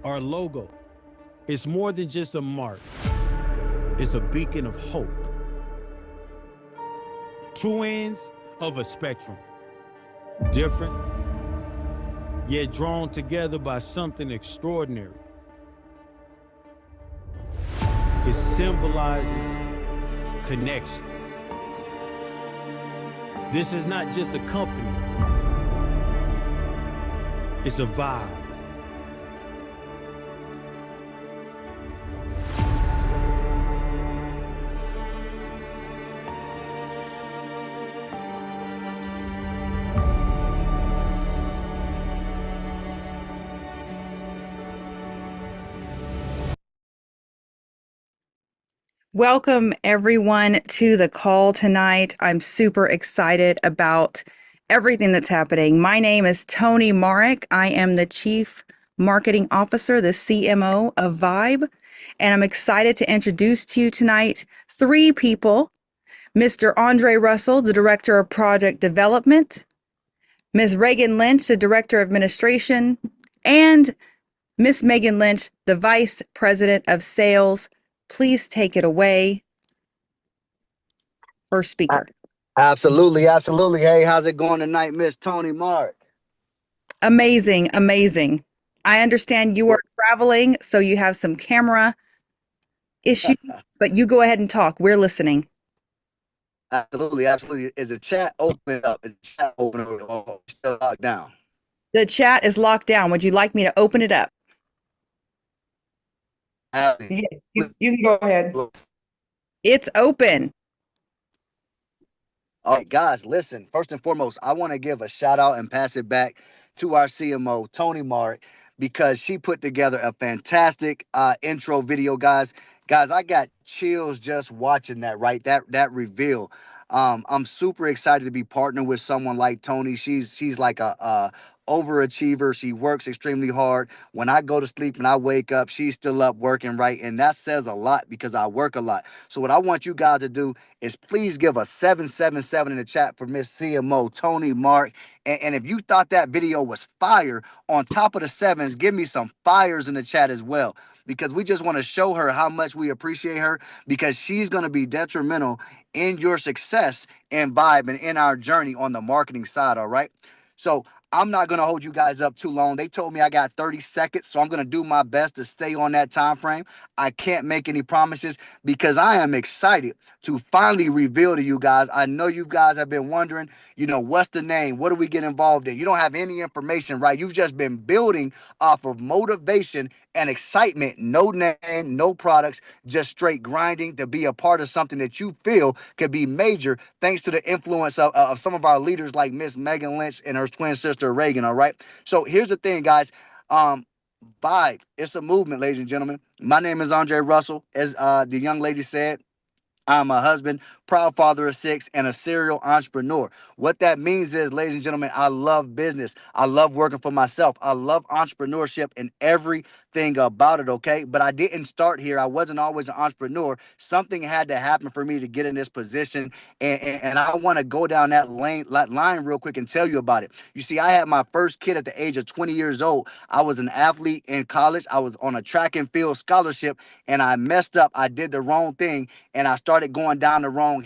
Our logo is more than just a mark, it's a beacon of hope. Two ends of a spectrum, different, yet drawn together by something extraordinary. It symbolizes connection. This is not just a company, it's a vibe. Welcome everyone to the call tonight. I'm super excited about everything that's happening. My name is Toni Marek. I am the Chief Marketing Officer, the CMO of Vibe, and I'm excited to introduce to you tonight three people. Mr. Andre Russell, the Director of Project Development, Ms. Reagan Lynch, the Director of Administration, and Ms. Megan Lynch, the Vice President of Sales. Please take it away. First speaker. Absolutely, absolutely. Hey, how's it going tonight, Miss Toni Marek? Amazing, amazing. I understand you are traveling, so you have some camera issues, but you go ahead and talk. We're listening. Absolutely, absolutely. Is the chat open up? Is the chat open or still locked down? The chat is locked down. Would you like me to open it up? Yeah, you can go ahead. It's open. All right, guys, listen. First and foremost, I want to give a shout out and pass it back to our CMO, Toni Marek, because she put together a fantastic intro video, guys. Guys, I got chills just watching that, right? That reveal. I'm super excited to be partnering with someone like Toni. She's like a overachiever. She works extremely hard. When I go to sleep and I wake up, she's still up working, right? And that says a lot because I work a lot. So what I want you guys to do is please give a 777 in the chat for Miss CMO, Toni Marek. And if you thought that video was fire, on top of the sevens, give me some fires in the chat as well, because we just want to show her how much we appreciate her, because she's going to be detrimental in your success and Vibe and in our journey on the marketing side, all right? So I'm not going to hold you guys up too long. They told me I got 30 seconds, so I'm going to do my best to stay on that time frame. I can't make any promises because I am excited to finally reveal to you guys. I know you guys have been wondering, what's the name? What do we get involved in? You don't have any information, right? You've just been building off of motivation and excitement. No name, no products, just straight grinding to be a part of something that you feel could be major, thanks to the influence of some of our leaders like Miss Megan Lynch and her twin sister Reagan, all right? So here's the thing, guys. Vibe, it's a movement, ladies and gentlemen. My name is Andre Russell. As the young lady said, I'm a husband, proud father of 6, and a serial entrepreneur. What that means is, ladies and gentlemen, I love business. I love working for myself. I love entrepreneurship and everything about it, okay? But I didn't start here. I wasn't always an entrepreneur. Something had to happen for me to get in this position, and I want to go down that line real quick and tell you about it. You see, I had my first kid at the age of 20 years old. I was an athlete in college. I was on a track and field scholarship, and I messed up. I did the wrong thing, and I started going down the wrong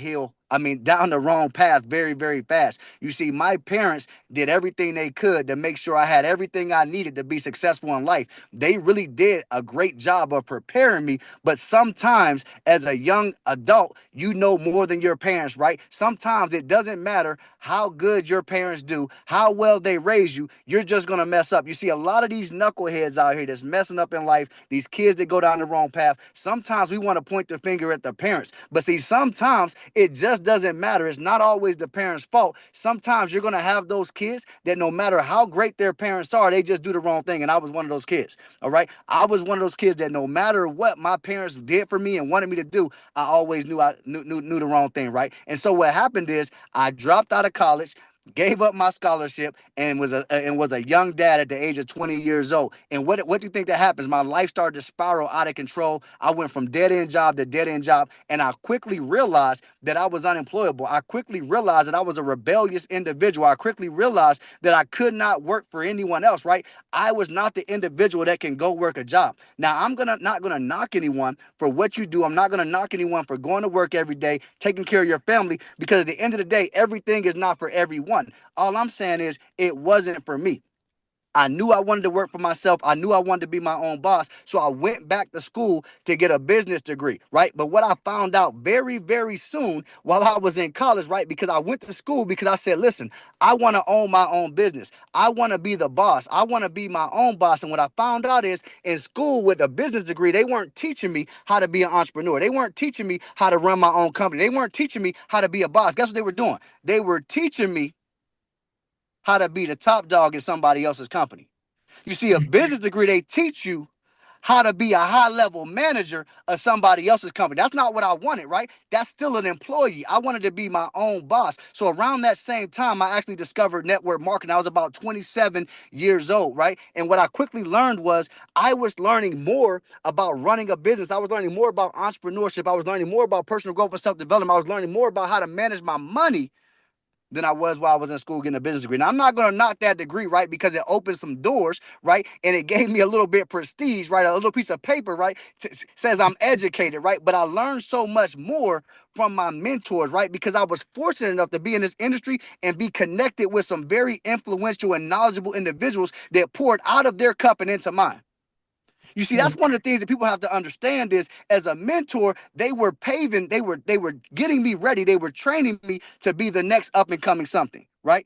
down the wrong path very, very fast. You see, my parents did everything they could to make sure I had everything I needed to be successful in life. They really did a great job of preparing me. But sometimes as a young adult, you know more than your parents, right? Sometimes it doesn't matter how good your parents do, how well they raise you, you're just going to mess up. You see, a lot of these knuckleheads out here that's messing up in life, these kids that go down the wrong path, sometimes we want to point the finger at the parents. But see, sometimes it just doesn't matter. It's not always the parents' fault. Sometimes you're going to have those kids that no matter how great their parents are, they just do the wrong thing. And I was one of those kids. All right. I was one of those kids that no matter what my parents did for me and wanted me to do, I always knew I knew the wrong thing. Right. And so what happened is I dropped out of college, gave up my scholarship, and was a young dad at the age of 20 years old. And what do you think that happens? My life started to spiral out of control. I went from dead end job to dead end job, and I quickly realized that I was unemployable. I quickly realized that I was a rebellious individual. I quickly realized that I could not work for anyone else, right? I was not the individual that can go work a job. Now, I'm not gonna knock anyone for what you do. I'm not gonna knock anyone for going to work every day, taking care of your family, because at the end of the day, everything is not for everyone. All I'm saying is it wasn't for me. I knew I wanted to work for myself. I knew I wanted to be my own boss. So I went back to school to get a business degree, right? But what I found out very, very soon while I was in college, right? Because I went to school because I said, listen, I want to own my own business. I want to be the boss. I want to be my own boss. And what I found out is in school with a business degree, they weren't teaching me how to be an entrepreneur. They weren't teaching me how to run my own company. They weren't teaching me how to be a boss. Guess what they were doing? They were teaching me how to be the top dog in somebody else's company. You see, a business degree, they teach you how to be a high-level manager of somebody else's company. That's not what I wanted, right? That's still an employee. I wanted to be my own boss. So around that same time, I actually discovered network marketing. I was about 27 years old, right? And what I quickly learned was I was learning more about running a business. I was learning more about entrepreneurship. I was learning more about personal growth and self-development. I was learning more about how to manage my money than I was while I was in school getting a business degree. Now, I'm not going to knock that degree, right, because it opened some doors, right, and it gave me a little bit of prestige, right, a little piece of paper, right, says I'm educated, right, but I learned so much more from my mentors, right, because I was fortunate enough to be in this industry and be connected with some very influential and knowledgeable individuals that poured out of their cup and into mine. You see, that's one of the things that people have to understand is as a mentor, they were getting me ready. They were training me to be the next up and coming something, right?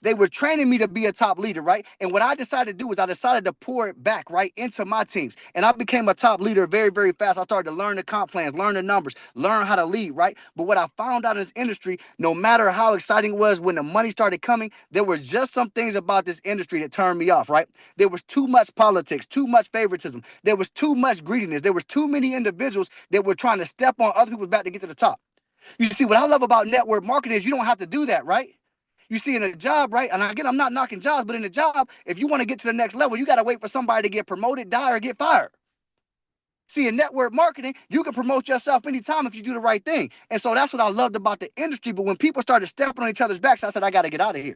They were training me to be a top leader, right? And what I decided to do is I decided to pour it back, right, into my teams. And I became a top leader very, very fast. I started to learn the comp plans, learn the numbers, learn how to lead, right? But what I found out in this industry, no matter how exciting it was when the money started coming, there were just some things about this industry that turned me off, right? There was too much politics, too much favoritism. There was too much greediness. There was too many individuals that were trying to step on other people's back to get to the top. You see, what I love about network marketing is you don't have to do that, right? You see, in a job, right? And again, I'm not knocking jobs, but in a job, if you want to get to the next level, you got to wait for somebody to get promoted, die, or get fired. See, in network marketing, you can promote yourself anytime if you do the right thing. And so that's what I loved about the industry. But when people started stepping on each other's backs, I said, I got to get out of here.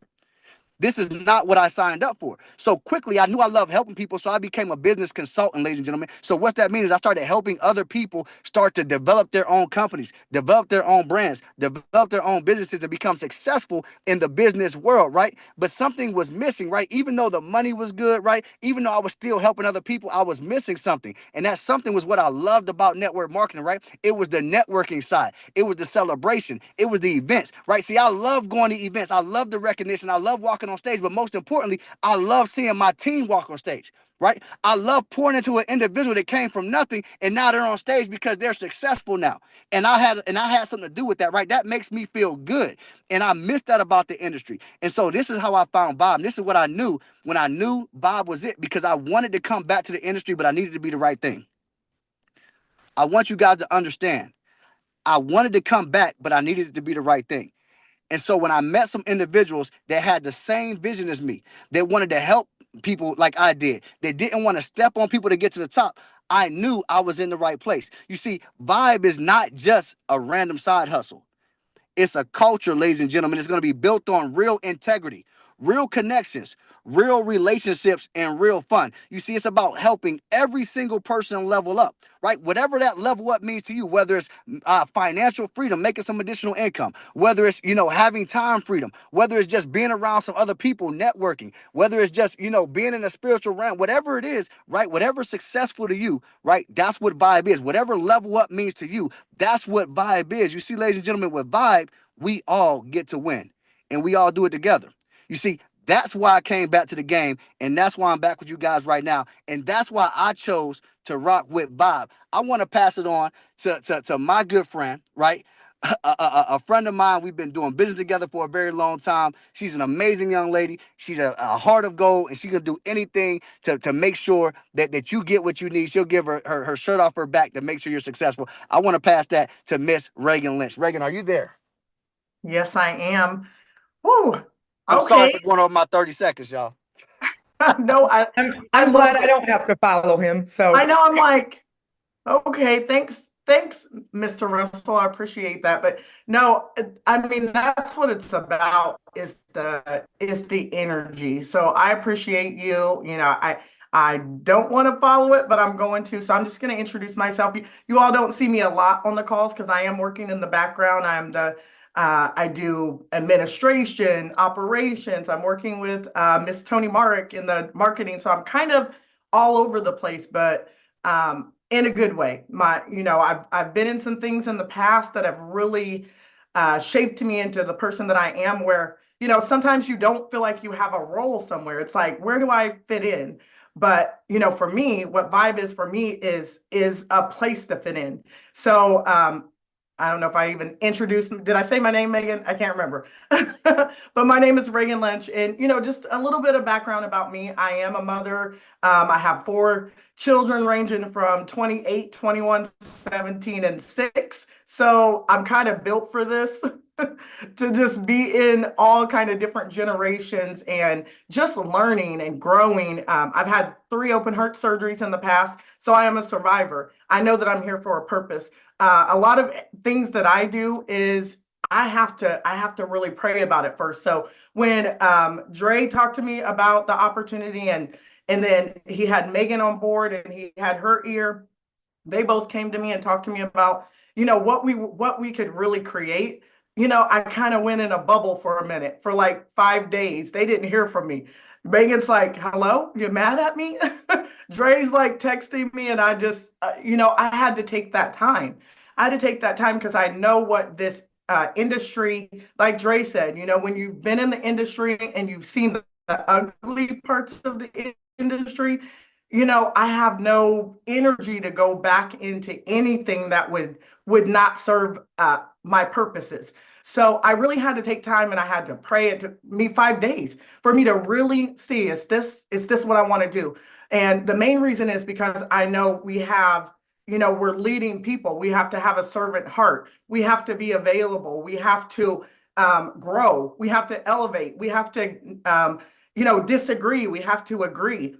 This is not what I signed up for. So quickly, I knew I loved helping people, so I became a business consultant, ladies and gentlemen. So what's that mean is I started helping other people start to develop their own companies, develop their own brands, develop their own businesses, and become successful in the business world, right? But something was missing, right? Even though the money was good, right? Even though I was still helping other people, I was missing something. And that something was what I loved about network marketing, right? It was the networking side. It was the celebration. It was the events, right? See, I love going to events. I love the recognition. I love walking on stage, but most importantly, I love seeing my team walk on stage, right? I love pouring into an individual that came from nothing and now they're on stage because they're successful now. And I had something to do with that, right? That makes me feel good. And I missed that about the industry. And so this is how I found Vibe. And this is what I knew when I knew Vibe was it, because I wanted to come back to the industry, but I needed to be the right thing. I want you guys to understand. I wanted to come back, but I needed it to be the right thing. And so when I met some individuals that had the same vision as me, that wanted to help people like I did, they didn't want to step on people to get to the top, I knew I was in the right place. You see, Vibe is not just a random side hustle. It's a culture, ladies and gentlemen. It's going to be built on real integrity, real connections, real relationships, and real fun. You see, it's about helping every single person level up, right? Whatever that level up means to you, whether it's financial freedom, making some additional income, whether it's, having time freedom, whether it's just being around some other people, networking, whether it's just, being in a spiritual realm, whatever it is, right? Whatever's successful to you, right? That's what Vibe is. Whatever level up means to you, that's what Vibe is. You see, ladies and gentlemen, with Vibe, we all get to win and we all do it together. You see, that's why I came back to the game, and that's why I'm back with you guys right now, and that's why I chose to rock with Vibe. I want to pass it on to my good friend, right? A friend of mine. We've been doing business together for a very long time. She's an amazing young lady. She's a heart of gold, and she's going to do anything to make sure that you get what you need. She'll give her shirt off her back to make sure you're successful. I want to pass that to Miss Reagan Lynch. Reagan, are you there? Yes, I am. Woo. I'm sorry Okay. for going over my 30 seconds, y'all. No, I'm glad I don't have to follow him. So I know. I'm like, okay, thanks. Thanks, Mr. Russell. I appreciate that. But no, I mean, that's what it's about is the energy. So I appreciate you. I don't want to follow it, but I'm going to. So I'm just going to introduce myself. You all don't see me a lot on the calls because I am working in the background. I do administration, operations. I'm working with Miss Tony Marek in the marketing. So I'm kind of all over the place, but in a good way. I've been in some things in the past that have really shaped me into the person that I am, where, sometimes you don't feel like you have a role somewhere. It's like, where do I fit in? But, for me, what Vibe is for me is a place to fit in. So I don't know if I even introduced, did I say my name, Megan? I can't remember. But my name is Reagan Lynch. And, just a little bit of background about me. I am a mother. I have 4 children ranging from 28, 21, 17, and 6. So I'm kind of built for this to just be in all kind of different generations and just learning and growing. I've had 3 open heart surgeries in the past, so I am a survivor. I know that I'm here for a purpose. A lot of things that I do is I have to really pray about it first. So when Dre talked to me about the opportunity, and then he had Megan on board and he had her ear, they both came to me and talked to me about, what we could really create. I kind of went in a bubble for a minute, for like 5 days. They didn't hear from me. Megan's like, hello, you mad at me? Dre's like texting me, and I just, I had to take that time. I had to take that time because I know what this industry, like Dre said, when you've been in the industry and you've seen the ugly parts of the industry, I have no energy to go back into anything that would not serve my purposes. So I really had to take time, and I had to pray. It took me 5 days for me to really see, is this what I want to do? And the main reason is because I know we're leading people. We have to have a servant heart. We have to be available. We have to grow. We have to elevate. We have to, disagree. We have to agree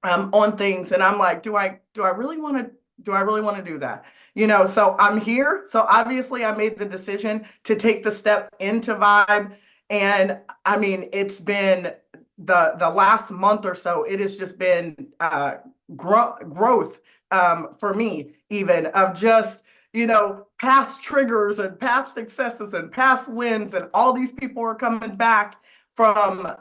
on things. And I'm like, do I really want to do that? So I'm here. So obviously I made the decision to take the step into Vibe. And I mean, it's been the last month or so, it has just been growth for me, even of just, past triggers and past successes and past wins. And all these people are coming back from,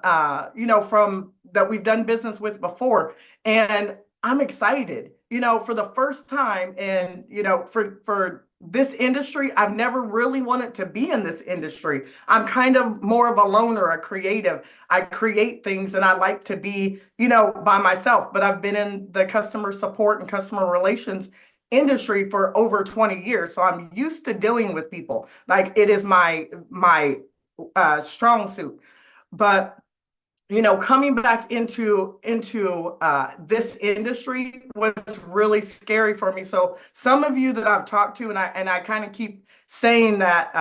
from that we've done business with before. And I'm excited, for the first time. And, for this industry, I've never really wanted to be in this industry. I'm kind of more of a loner, a creative. I create things and I like to be, by myself. But I've been in the customer support and customer relations industry for over 20 years. So I'm used to dealing with people. Like, it is my strong suit. But coming back into this industry was really scary for me. So some of you that I've talked to, and I kind of keep saying that,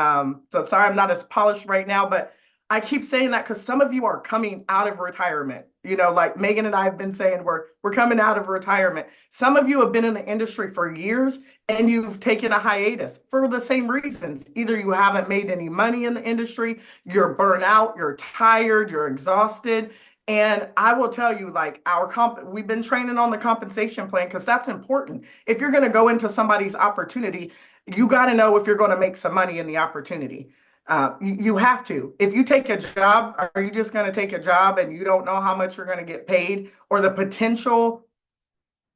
so sorry I'm not as polished right now, but I keep saying that because some of you are coming out of retirement. Like Megan and I have been saying, we're coming out of retirement. Some of you have been in the industry for years and you've taken a hiatus for the same reasons. Either you haven't made any money in the industry, you're burnt out, you're tired, you're exhausted. And I will tell you, like, we've been training on the compensation plan because that's important. If you're going to go into somebody's opportunity, you got to know if you're going to make some money in the opportunity. You have to. If you take a job, are you just going to take a job and you don't know how much you're going to get paid or the potential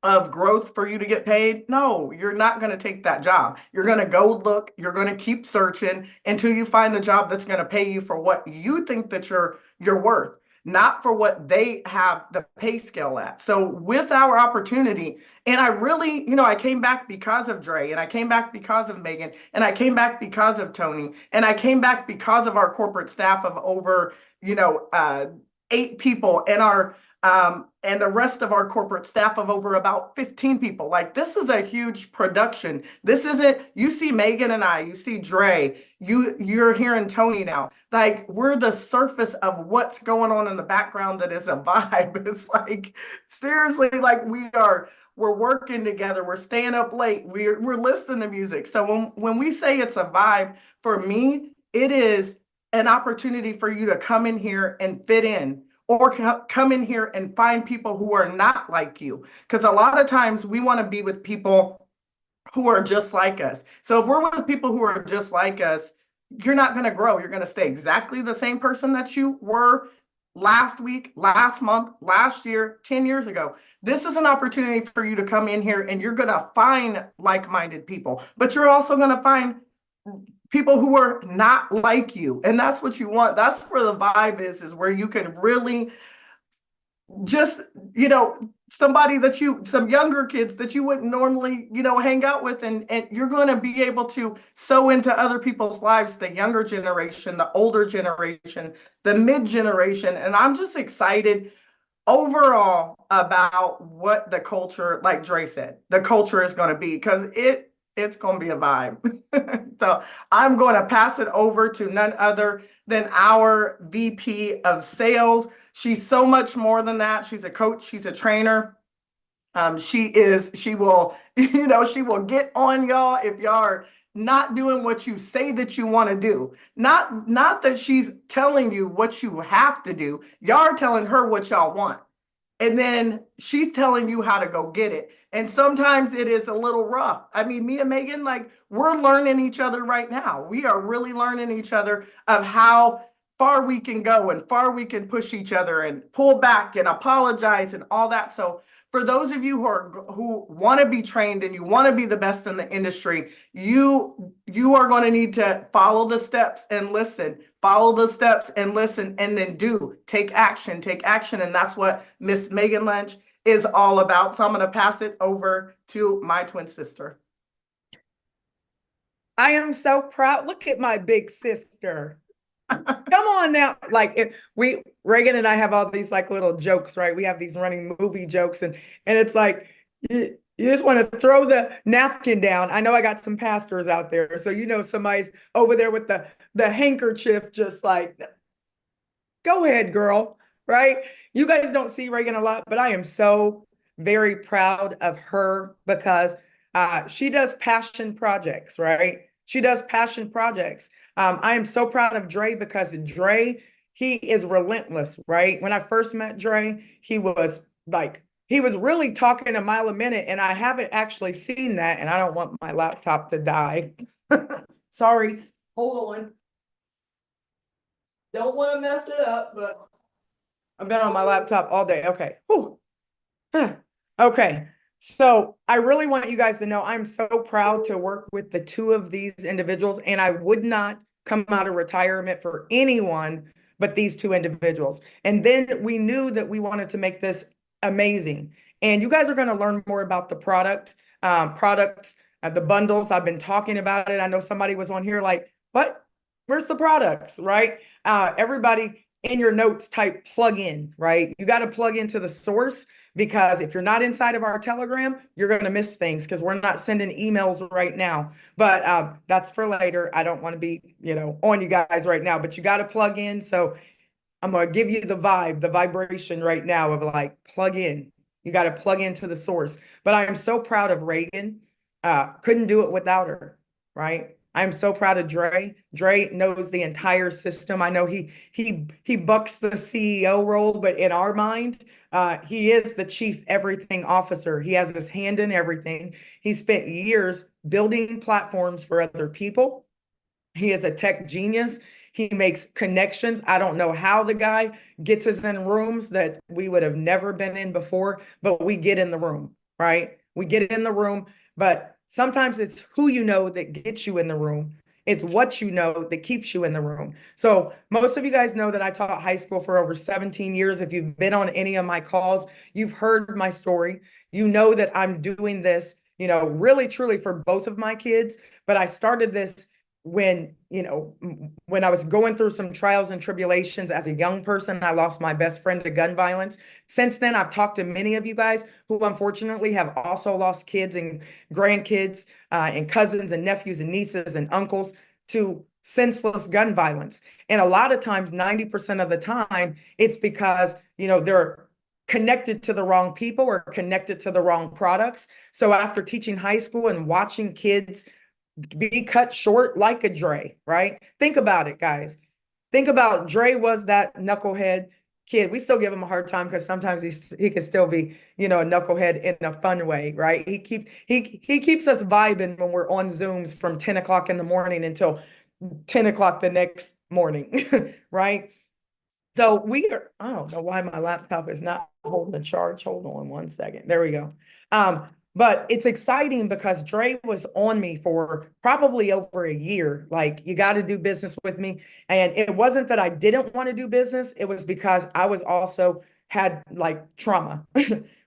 of growth for you to get paid? No, you're not going to take that job. You're going to go look, you're going to keep searching until you find the job that's going to pay you for what you think that you're worth, not for what they have the pay scale at. So with our opportunity, and I really, I came back because of Dre, and I came back because of Megan, and I came back because of Tony, and I came back because of our corporate staff of over, 8 people, and and the rest of our corporate staff of over about 15 people. Like, this is a huge production. This isn't, you see Megan and I, you see Dre, you're hearing Tony now. Like, we're the surface of what's going on in the background that is a Vibe. It's like, seriously, like, we're working together, we're staying up late, we're listening to music. So when we say it's a vibe, for me, it is an opportunity for you to come in here and fit in, or come in here and find people who are not like you. Because a lot of times we want to be with people who are just like us. So if we're with people who are just like us, you're not going to grow. You're going to stay exactly the same person that you were last week, last month, last year, 10 years ago. This is an opportunity for you to come in here and you're going to find like-minded people, but you're also going to find people who are not like you. And that's what you want. That's where the vibe is where you can really just, somebody that some younger kids that you wouldn't normally, hang out with. And you're going to be able to sow into other people's lives, the younger generation, the older generation, the mid generation. And I'm just excited overall about what the culture, like Dre said, the culture is going to be, because it's going to be a vibe. So I'm going to pass it over to none other than our VP of sales. She's so much more than that. She's a coach. She's a trainer. She will, she will get on y'all if y'all are not doing what you say that you want to do. Not that she's telling you what you have to do. Y'all are telling her what y'all want. And then she's telling you how to go get it. And sometimes it is a little rough. I mean, me and Megan, like, we're learning each other right now. We are really learning each other of how far we can go and far we can push each other and pull back and apologize and all that. So for those of you who want to be trained and you want to be the best in the industry, you are going to need to follow the steps and listen. Follow the steps and listen, and then take action. And that's what Miss Megan Lynch is all about. So I'm going to pass it over to my twin sister. I am so proud. Look at my big sister. Come on now. Like, Reagan and I have all these like little jokes, right? We have these running movie jokes, and it's like, you just want to throw the napkin down. I know I got some pastors out there. So, somebody's over there with the handkerchief, just like, go ahead, girl, right? You guys don't see Reagan a lot, but I am so very proud of her because she does passion projects, right? She does passion projects. I am so proud of Dre because Dre, he is relentless, right? When I first met Dre, he was really talking a mile a minute, and I haven't actually seen that, and I don't want my laptop to die. Sorry, hold on. Don't want to mess it up, but I've been on my laptop all day. Okay. Whew. Okay. So I really want you guys to know I'm so proud to work with the two of these individuals, and I would not come out of retirement for anyone but these two individuals. And then we knew that we wanted to make this amazing. And you guys are going to learn more about the product, the bundles. I've been talking about it. I know somebody was on here like, what? Where's the products, right? Everybody in your notes type plug in, right? You got to plug into the source, because if you're not inside of our Telegram, you're going to miss things because we're not sending emails right now. But that's for later. I don't want to be, on you guys right now, but you got to plug in. So I'm going to give you the vibration right now of like, plug in. You got to plug into the source. But I am so proud of Reagan. Couldn't do it without her, right? I'm so proud of Dre. Dre knows the entire system. I know he bucks the CEO role, but in our mind, he is the chief everything officer. He has his hand in everything. He spent years building platforms for other people. He is a tech genius. He makes connections. I don't know how the guy gets us in rooms that we would have never been in before, but we get in the room, right? We get in the room, but sometimes it's who you know that gets you in the room. It's what you know that keeps you in the room. So most of you guys know that I taught high school for over 17 years. If you've been on any of my calls, you've heard my story. You know that I'm doing this, really, truly for both of my kids. But I started this when I was going through some trials and tribulations as a young person. I lost my best friend to gun violence. Since then, I've talked to many of you guys who unfortunately have also lost kids and grandkids and cousins and nephews and nieces and uncles to senseless gun violence. And a lot of times, 90% of the time, it's because, they're connected to the wrong people or connected to the wrong products. So after teaching high school and watching kids be cut short like a Dre, right? Think about it, guys. Think about Dre was that knucklehead kid. We still give him a hard time because sometimes he can still be, a knucklehead in a fun way, right? He keeps us vibing when we're on Zooms from 10 o'clock in the morning until 10 o'clock the next morning, right? So I don't know why my laptop is not holding the charge. Hold on one second. There we go. But it's exciting because Dre was on me for probably over a year. Like, you got to do business with me. And it wasn't that I didn't want to do business. It was because I was also had like trauma,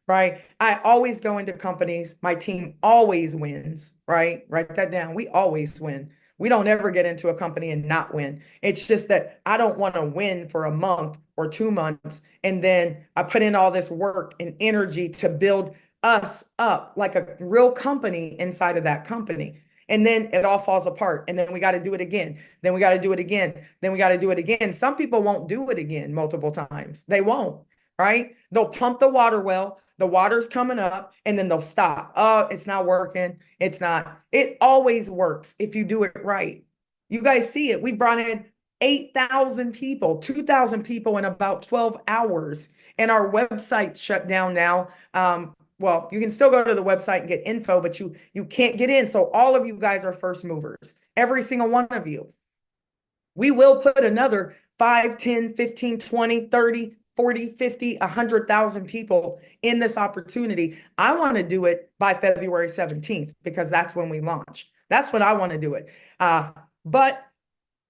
right? I always go into companies. My team always wins, right? Write that down. We always win. We don't ever get into a company and not win. It's just that I don't want to win for a month or 2 months. And then I put in all this work and energy to build us up like a real company inside of that company. And then it all falls apart. And then we got to do it again. Then we got to do it again. Then we got to do it again. Some people won't do it again multiple times. They won't, right? They'll pump the water well. The water's coming up and then they'll stop. Oh, it's not working. It's not. It always works if you do it right. You guys see it. We brought in 8,000 people, 2,000 people in about 12 hours. And our website shut down now. Well, you can still go to the website and get info, but you can't get in. So all of you guys are first movers, every single one of you. We will put another 5, 10, 15, 20, 30, 40, 50, 100,000 people in this opportunity. I want to do it by February 17th because that's when we launch. That's when I want to do it. But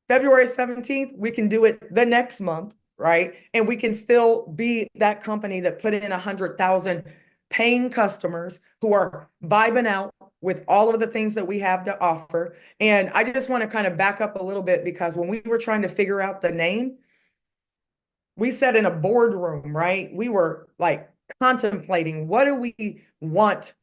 February 17th, we can do it the next month, right? And we can still be that company that put in 100,000 paying customers who are vibing out with all of the things that we have to offer. And I just want to kind of back up a little bit because when we were trying to figure out the name, we sat in a boardroom, right? We were like contemplating, what do we want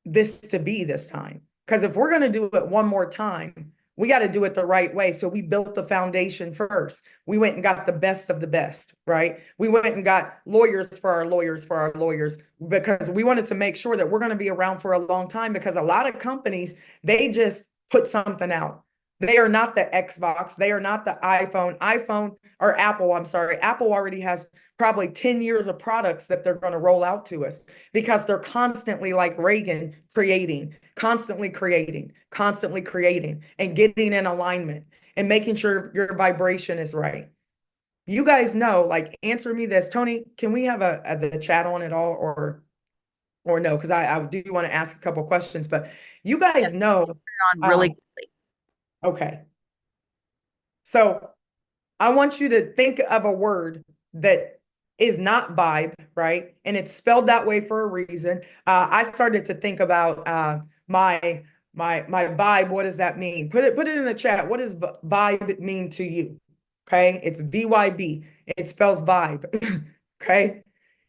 this to be this time? Because if we're going to do it one more time, we got to do it the right way. So we built the foundation first. We went and got the best of the best, right? We went and got lawyers for our lawyers because we wanted to make sure that we're going to be around for a long time, because a lot of companies, they just put something out. They are not the Xbox. They are not the iPhone or Apple. I'm sorry. Apple already has probably 10 years of products that they're going to roll out to us because they're constantly, like Reagan, constantly creating and getting in alignment and making sure your vibration is right. You guys know, like, answer me this. Tony, can we have the chat on at all or no? Because I do want to ask a couple questions, but you guys know. On really quickly. Okay. So I want you to think of a word that is not vibe, right? And it's spelled that way for a reason. I started to think about my vibe. What does that mean? Put it in the chat. What does vibe mean to you? Okay. It's VYB. It spells vibe. Okay.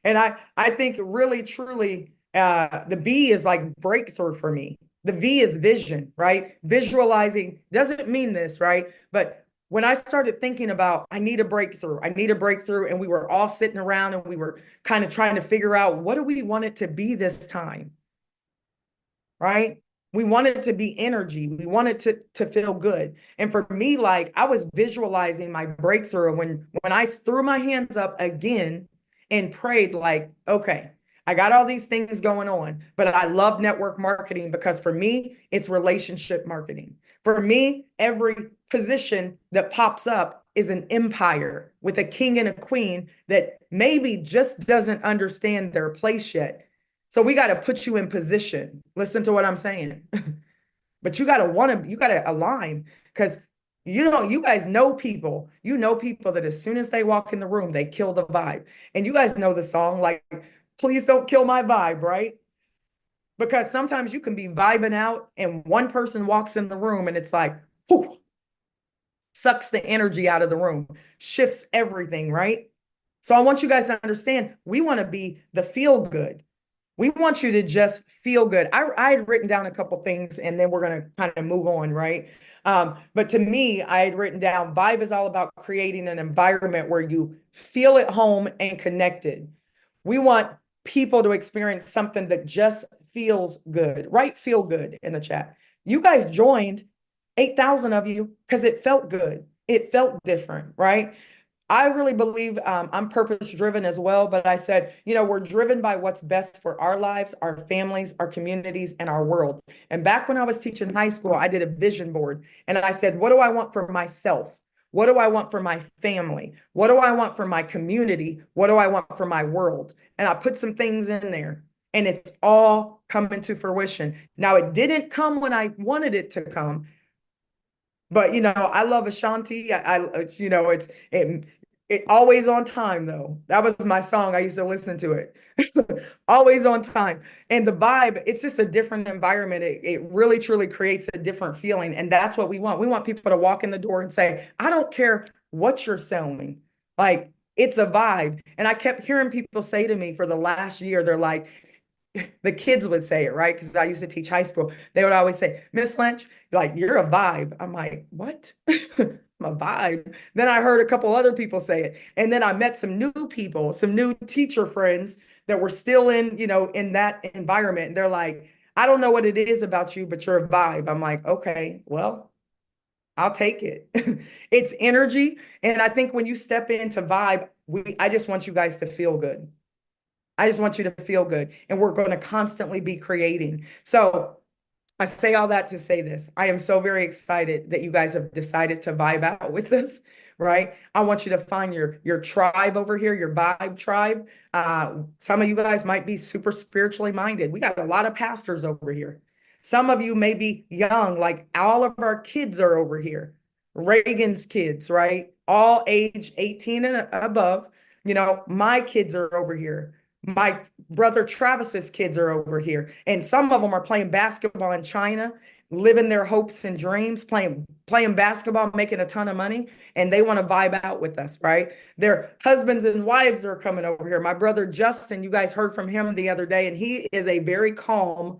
And I think really, truly, the B is like breakthrough for me. The V is vision, right? Visualizing doesn't mean this, right? But when I started thinking about, I need a breakthrough, and we were all sitting around and we were kind of trying to figure out, what do we want it to be this time, right? We want it to be energy. We want it to feel good. And for me, like, I was visualizing my breakthrough when I threw my hands up again and prayed, like, okay, I got all these things going on, but I love network marketing because for me, it's relationship marketing. For me, every position that pops up is an empire with a king and a queen that maybe just doesn't understand their place yet. So we got to put you in position. Listen to what I'm saying. But you got to align, because you guys know people, that as soon as they walk in the room, they kill the vibe. And you guys know the song, like, please don't kill my vibe, right? Because sometimes you can be vibing out and one person walks in the room and it's like, whew, sucks the energy out of the room, shifts everything, right? So I want you guys to understand, we want to be the feel good. We want you to just feel good. I had written down a couple things and then we're going to kind of move on, right? But to me, I had written down, vibe is all about creating an environment where you feel at home and connected. We want people to experience something that just feels good, right? Feel good in the chat. You guys joined, 8,000 of you, because it felt good. It felt different, right? I really believe I'm purpose driven as well, but I said, we're driven by what's best for our lives, our families, our communities, and our world. And back when I was teaching high school, I did a vision board and I said, what do I want for myself? What do I want for my family? What do I want for my community? What do I want for my world? And I put some things in there and it's all coming to fruition. Now, it didn't come when I wanted it to come. But I love Ashanti. It always on time though. That was my song. I used to listen to it. Always on time. And the vibe, it's just a different environment. It really truly creates a different feeling. And that's what we want. We want people to walk in the door and say, I don't care what you're selling. Like, it's a vibe. And I kept hearing people say to me for the last year, they're like, the kids would say it, right? Because I used to teach high school. They would always say, Miss Lynch, like, you're a vibe. I'm like, what? I'm a vibe. Then I heard a couple other people say it. And then I met some new people, some new teacher friends that were still in that environment. And they're like, I don't know what it is about you, but you're a vibe. I'm like, okay, well, I'll take it. It's energy. And I think when you step into vibe, I just want you guys to feel good. I just want you to feel good. And we're going to constantly be creating. So I say all that to say this. I am so very excited that you guys have decided to vibe out with this, right? I want you to find your tribe over here, your vibe tribe. Some of you guys might be super spiritually minded. We got a lot of pastors over here. Some of you may be young, like all of our kids are over here. Reagan's kids, right? All age 18 and above. My kids are over here. My brother Travis's kids are over here. And some of them are playing basketball in China, living their hopes and dreams, playing basketball, making a ton of money, and they want to vibe out with us, right? Their husbands and wives are coming over here. My brother Justin, you guys heard from him the other day, and he is a very calm,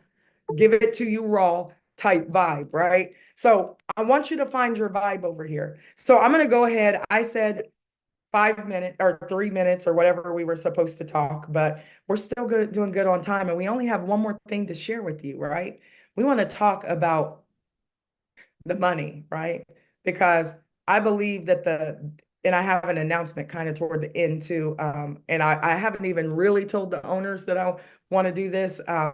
give it to you raw type vibe, right? So I want you to find your vibe over here. So I'm going to go ahead. I said 5 minutes or 3 minutes or whatever we were supposed to talk, but we're still doing good on time. And we only have one more thing to share with you, right? We want to talk about the money, right? Because I believe that and I have an announcement kind of toward the end too. And I haven't even really told the owners that I want to do this. I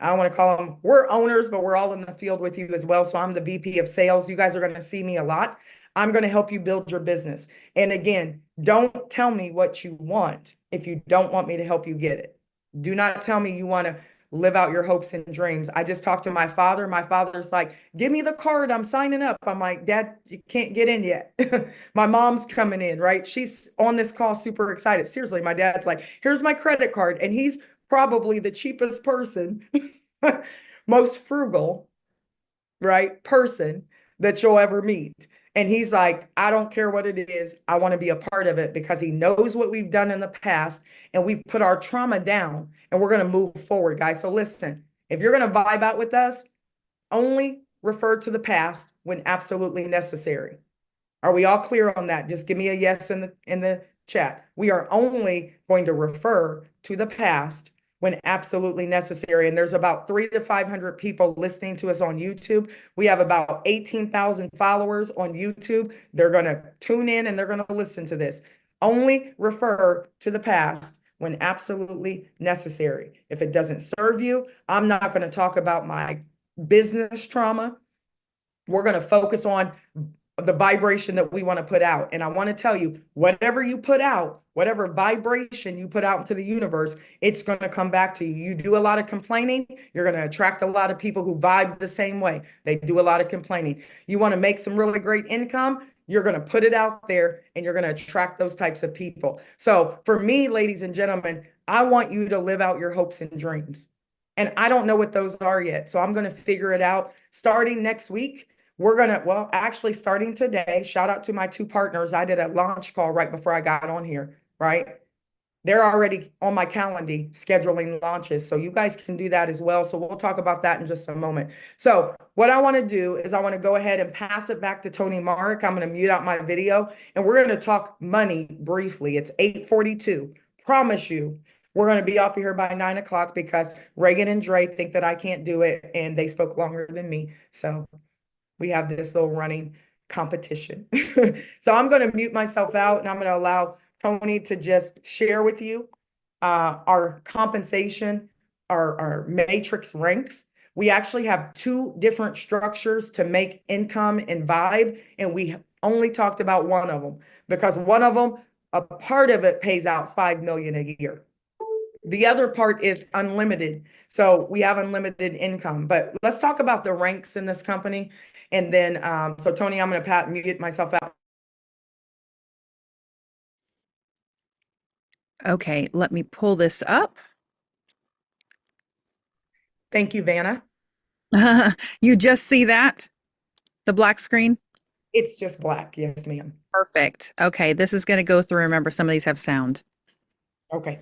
don't want to call them, we're owners, but we're all in the field with you as well. So I'm the VP of sales. You guys are going to see me a lot. I'm going to help you build your business. And again, don't tell me what you want if you don't want me to help you get it. Do not tell me you want to live out your hopes and dreams. I just talked to my father. My father's like, give me the card. I'm signing up. I'm like, Dad, you can't get in yet. My mom's coming in, right? She's on this call, super excited. Seriously, my dad's like, here's my credit card. And he's probably the cheapest person, most frugal, right, person that you'll ever meet. And he's like, I don't care what it is. I want to be a part of it because he knows what we've done in the past and we've put our trauma down and we're going to move forward, guys. So listen, if you're going to vibe out with us, only refer to the past when absolutely necessary. Are we all clear on that? Just give me a yes in the chat. We are only going to refer to the past when absolutely necessary. And there's about 300 to 500 people listening to us on YouTube. We have about 18,000 followers on YouTube. They're going to tune in and they're going to listen to this. Only refer to the past when absolutely necessary. If it doesn't serve you, I'm not going to talk about my business trauma. We're going to focus on the vibration that we want to put out. And I want to tell you, whatever you put out, whatever vibration you put out into the universe, it's going to come back to you. You do a lot of complaining, you're going to attract a lot of people who vibe the same way. They do a lot of complaining. You want to make some really great income, you're going to put it out there and you're going to attract those types of people. So for me, ladies and gentlemen, I want you to live out your hopes and dreams. And I don't know what those are yet. So I'm going to figure it out starting next week. We're going to, well, actually starting today, shout out to my two partners. I did a launch call right before I got on here, right? They're already on my calendar scheduling launches. So you guys can do that as well. So we'll talk about that in just a moment. So what I want to do is I want to go ahead and pass it back to Tony Mark. I'm going to mute out my video and we're going to talk money briefly. It's 8:42. Promise you, we're going to be off of here by 9 o'clock because Reagan and Dre think that I can't do it, and they spoke longer than me. So we have this little running competition. So I'm going to mute myself out, and I'm going to allow Tony to just share with you our compensation, our matrix ranks. We actually have 2 different structures to make income and vibe, and we only talked about one of them because one of them, a part of it pays out 5 million a year. The other part is unlimited. So we have unlimited income, but let's talk about the ranks in this company. And then, so Tony, I'm going to mute myself out. Okay, let me pull this up. Thank you, Vanna. You just see that? The black screen? It's just black. Yes, ma'am. Perfect. Okay, this is going to go through. Remember, some of these have sound. Okay.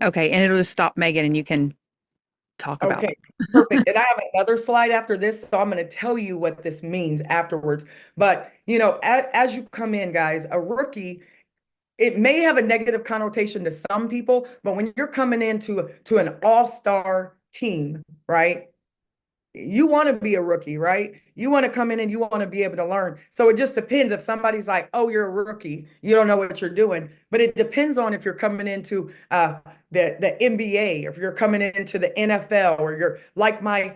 Okay, and it'll just stop Megan and you can talk about it. Okay, perfect. And I have another slide after this, so I'm going to tell you what this means afterwards. But, you know, as you come in, guys, a rookie, it may have a negative connotation to some people, but when you're coming into an all-star team, right? You want to be a rookie, right? You want to come in and you want to be able to learn. So it just depends if somebody's like, oh, you're a rookie, you don't know what you're doing. But it depends on if you're coming into the NBA, or if you're coming into the NFL, or you're like my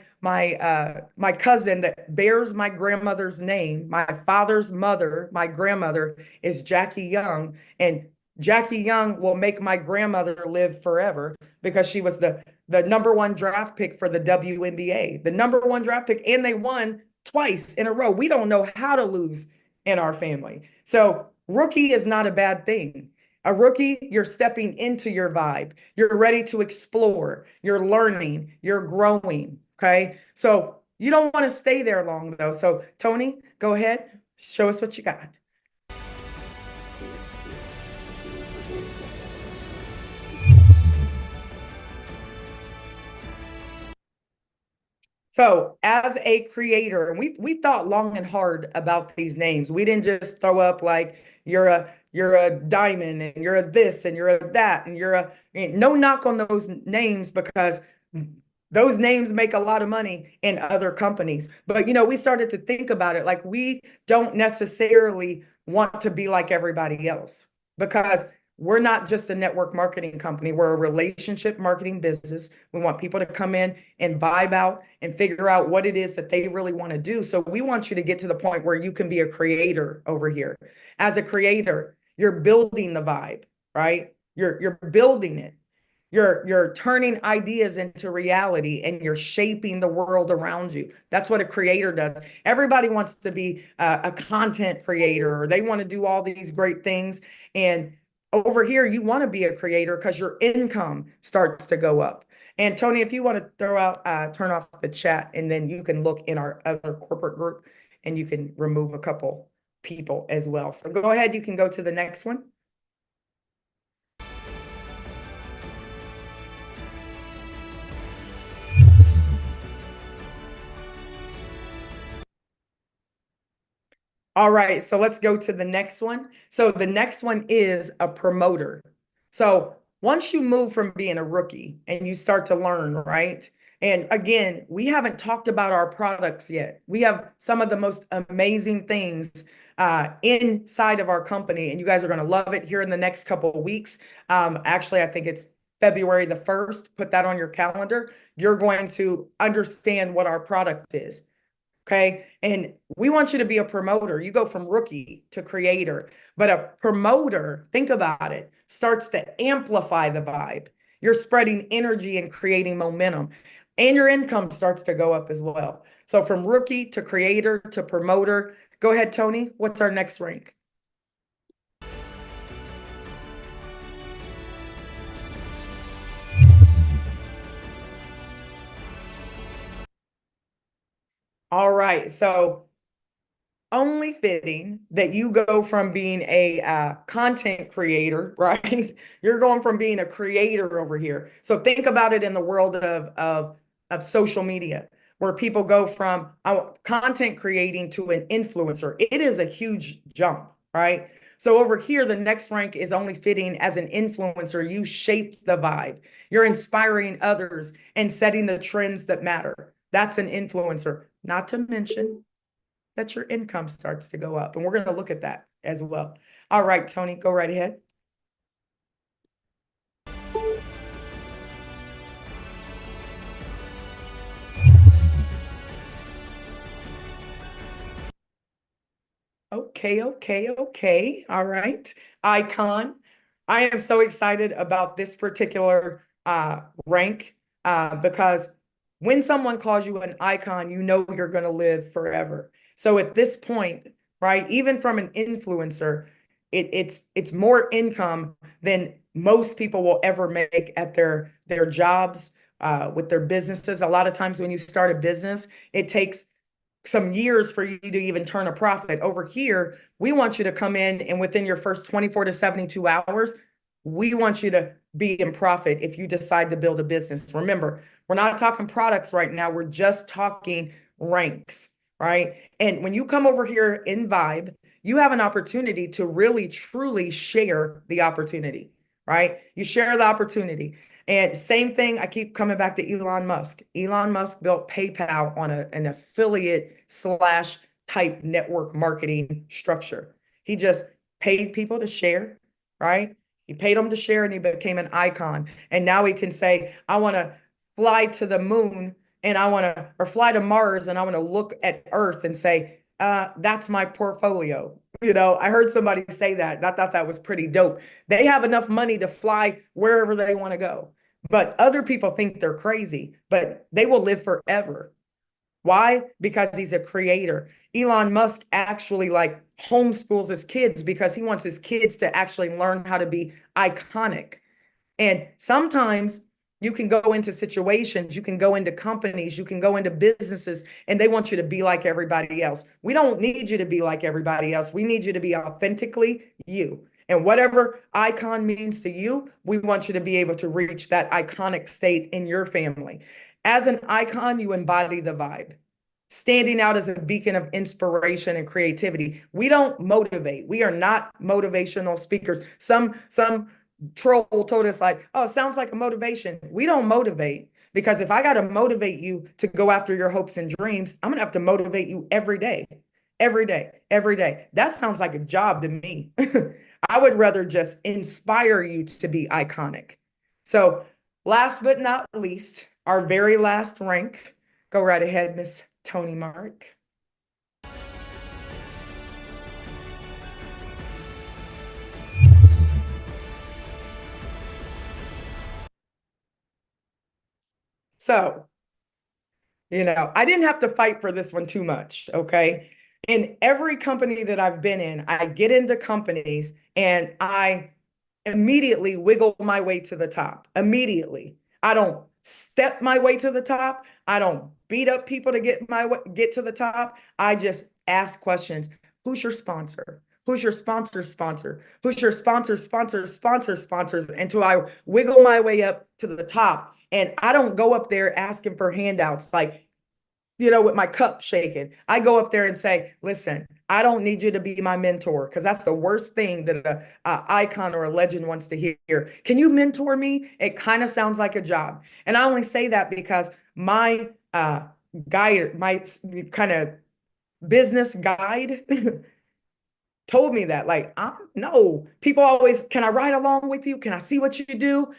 cousin that bears my grandmother's name. My father's mother, my grandmother, is Jackie Young, and Jackie Young will make my grandmother live forever because she was the #1 draft pick for the WNBA, the #1 draft pick, and they won twice in a row. We don't know how to lose in our family. So rookie is not a bad thing. A rookie, you're stepping into your vibe. You're ready to explore. You're learning. You're growing. Okay. So you don't want to stay there long though. So Tony, go ahead. Show us what you got. So as a creator, and we thought long and hard about these names. We didn't just throw up like you're a diamond and you're a this and you're a that and no knock on those names, because those names make a lot of money in other companies. But you know, we started to think about it like we don't necessarily want to be like everybody else, because we're not just a network marketing company. We're a relationship marketing business. We want people to come in and vibe out and figure out what it is that they really want to do. So we want you to get to the point where you can be a creator over here. As a creator, you're building the vibe, right? You're building it. You're turning ideas into reality, and you're shaping the world around you. That's what a creator does. Everybody wants to be a content creator, or they want to do all these great things. And over here, you want to be a creator because your income starts to go up. And Tony, if you want to turn off the chat, and then you can look in our other corporate group and you can remove a couple people as well. So go ahead, you can go to the next one. All right, so let's go to the next one. So the next one is a promoter. So once you move from being a rookie and you start to learn, right? And again, we haven't talked about our products yet. We have some of the most amazing things inside of our company, and you guys are going to love it here in the next couple of weeks. Actually, I think it's February the 1st. Put that on your calendar. You're going to understand what our product is. Okay. And we want you to be a promoter. You go from rookie to creator, but a promoter, think about it, starts to amplify the vibe. You're spreading energy and creating momentum, and your income starts to go up as well. So from rookie to creator to promoter. Go ahead, Tony. What's our next rank? right. So only fitting that you go from being a content creator, right? You're going from being a creator over here. So think about it in the world of social media, where people go from content creating to an influencer. It is a huge jump, right? So over here, the next rank is only fitting as an influencer. You shape the vibe. You're inspiring others and setting the trends that matter. That's an influencer. Not to mention that your income starts to go up. And we're going to look at that as well. All right, Tony, go right ahead. Okay. All right. Icon. I am so excited about this particular rank because when someone calls you an icon, you know you're going to live forever. So at this point, right, even from an influencer, it's more income than most people will ever make at their jobs, with their businesses. A lot of times when you start a business, it takes some years for you to even turn a profit. Over here, we want you to come in and within your first 24 to 72 hours, we want you to be in profit if you decide to build a business. Remember, we're not talking products right now. We're just talking ranks, right? And when you come over here in Vibe, you have an opportunity to really, truly share the opportunity, right? You share the opportunity. And same thing, I keep coming back to Elon Musk. Elon Musk built PayPal on an affiliate slash type network marketing structure. He just paid people to share, right? He paid them to share and he became an icon. And now he can say, I want to fly to the moon and or fly to Mars and I want to look at Earth and say, that's my portfolio. You know, I heard somebody say that. I thought that was pretty dope. They have enough money to fly wherever they want to go. But other people think they're crazy, but they will live forever. Why? Because he's a creator. Elon Musk actually like homeschools his kids because he wants his kids to actually learn how to be iconic. And sometimes you can go into situations, you can go into companies, you can go into businesses, and they want you to be like everybody else. We don't need you to be like everybody else. We need you to be authentically you. And whatever icon means to you, we want you to be able to reach that iconic state in your family. As an icon, you embody the vibe, standing out as a beacon of inspiration and creativity. We don't motivate. We are not motivational speakers. Some troll told us like, oh, it sounds like a motivation. We don't motivate because if I got to motivate you to go after your hopes and dreams, I'm going to have to motivate you every day. That sounds like a job to me. I would rather just inspire you to be iconic. So last but not least, our very last rank. Go right ahead, Miss Tony Mark. So, I didn't have to fight for this one too much, okay? In every company that I've been in, I get into companies and I immediately wiggle my way to the top. Immediately. I don't step my way to the top. I don't beat up people to get to the top. I just ask questions. Who's your sponsor? Who's your sponsor's sponsor? Who's your sponsor's sponsors? Until I wiggle my way up to the top. And I don't go up there asking for handouts like, with my cup shaking. I go up there and say, listen, I don't need you to be my mentor because that's the worst thing that a icon or a legend wants to hear. Can you mentor me? It kind of sounds like a job. And I only say that because my guide, my kind of business guide told me that like, no, people always, can I ride along with you? Can I see what you do?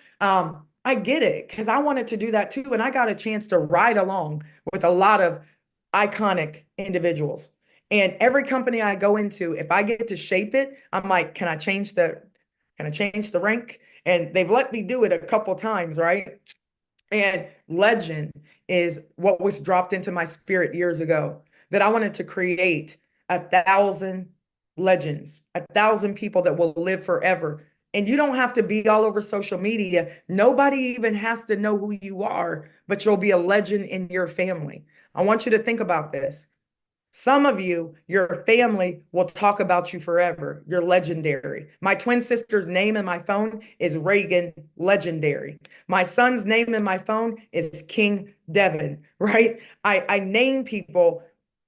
I get it because I wanted to do that too. And I got a chance to ride along with a lot of iconic individuals. And every company I go into, if I get to shape it, I'm like, can I change the rank? And they've let me do it a couple times, right? And legend is what was dropped into my spirit years ago, that I wanted to create 1,000 legends, 1,000 people that will live forever. And you don't have to be all over social media. Nobody even has to know who you are, but you'll be a legend in your family. I want you to think about this. Some of you, your family will talk about you forever. You're legendary. My twin sister's name in my phone is Reagan Legendary. My son's name in my phone is King Devin, right? I name people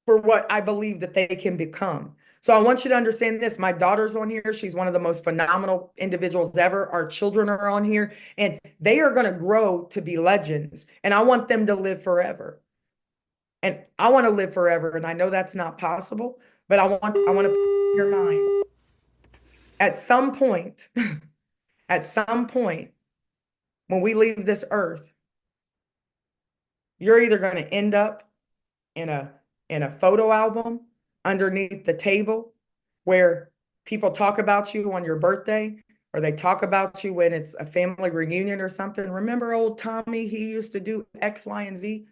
for what I believe that they can become. So I want you to understand this. My daughter's on here. She's one of the most phenomenal individuals ever. Our children are on here, and they are going to grow to be legends. And I want them to live forever. And I want to live forever. And I know that's not possible, but I want to put in your mind. At some point, at some point, when we leave this earth, you're either going to end up in a photo album underneath the table where people talk about you on your birthday, or they talk about you when it's a family reunion or something. Remember old Tommy? He used to do X, Y, and Z.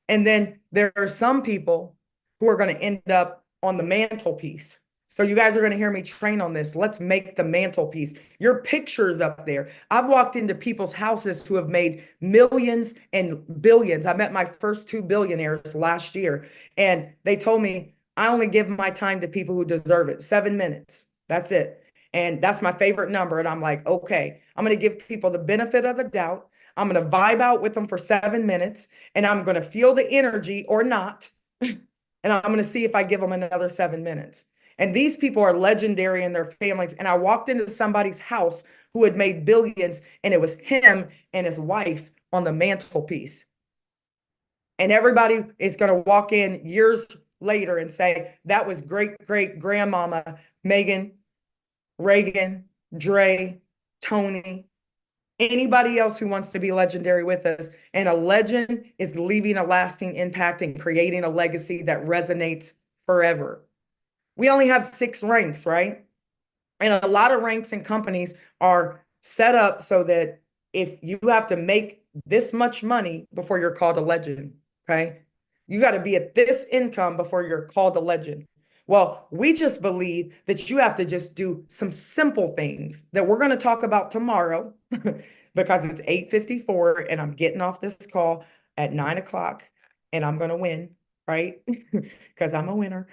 And then there are some people who are going to end up on the mantelpiece. So you guys are going to hear me train on this. Let's make the mantelpiece. Your picture's up there. I've walked into people's houses who have made millions and billions. I met my first 2 billionaires last year, and they told me, I only give my time to people who deserve it. 7 minutes. That's it. And that's my favorite number. And I'm like, okay, I'm going to give people the benefit of the doubt. I'm going to vibe out with them for 7 minutes, and I'm going to feel the energy or not. And I'm going to see if I give them another 7 minutes. And these people are legendary in their families. And I walked into somebody's house who had made billions, and it was him and his wife on the mantelpiece. And everybody is going to walk in years later and say, that was great grandmama Megan, Reagan, Dre, Tony, anybody else who wants to be legendary with us. And a legend is leaving a lasting impact and creating a legacy that resonates forever. We only have 6 ranks, right? And a lot of ranks and companies are set up so that if you have to make this much money before you're called a legend, okay? You got to be at this income before you're called a legend. Well, we just believe that you have to just do some simple things that we're going to talk about tomorrow because it's 8:54 and I'm getting off this call at 9 o'clock and I'm going to win, right? Because I'm a winner.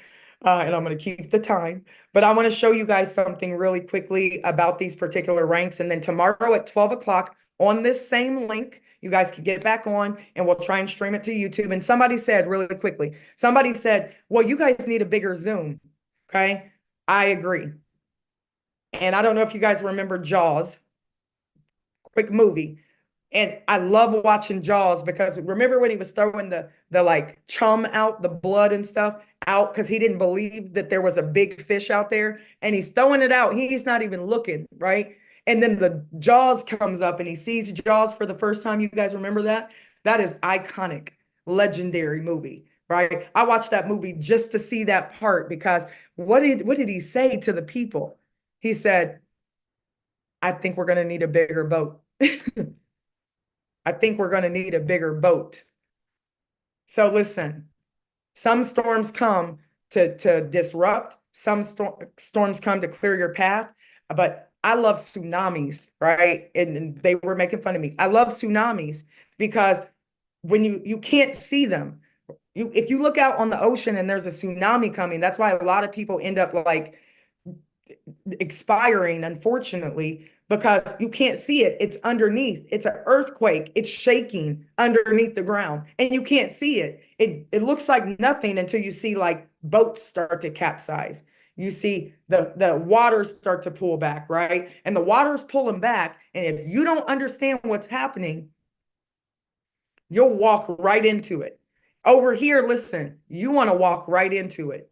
And I'm going to keep the time. But I want to show you guys something really quickly about these particular ranks. And then tomorrow at 12 o'clock on this same link, you guys can get back on and we'll try and stream it to YouTube. And somebody said really quickly, somebody said, well, you guys need a bigger Zoom. Okay. I agree. And I don't know if you guys remember Jaws, quick movie. And I love watching Jaws because remember when he was throwing the like chum out, the blood and stuff out because he didn't believe that there was a big fish out there, and he's throwing it out. He's not even looking, right? And then the Jaws comes up and he sees Jaws for the first time. You guys remember that? That is iconic, legendary movie, right? I watched that movie just to see that part because what did he say to the people? He said, I think we're going to need a bigger boat. I think we're going to need a bigger boat. So listen, some storms come to disrupt, some storms come to clear your path, but I love tsunamis, right? And they were making fun of me. I love tsunamis because when you can't see them, if you look out on the ocean and there's a tsunami coming, that's why a lot of people end up like expiring, unfortunately, because you can't see it. It's underneath. It's an earthquake. It's shaking underneath the ground and you can't see it. It looks like nothing until you see like boats start to capsize. You see the waters start to pull back, right? And the water's pulling back. And if you don't understand what's happening, you'll walk right into it. Over here, listen, you want to walk right into it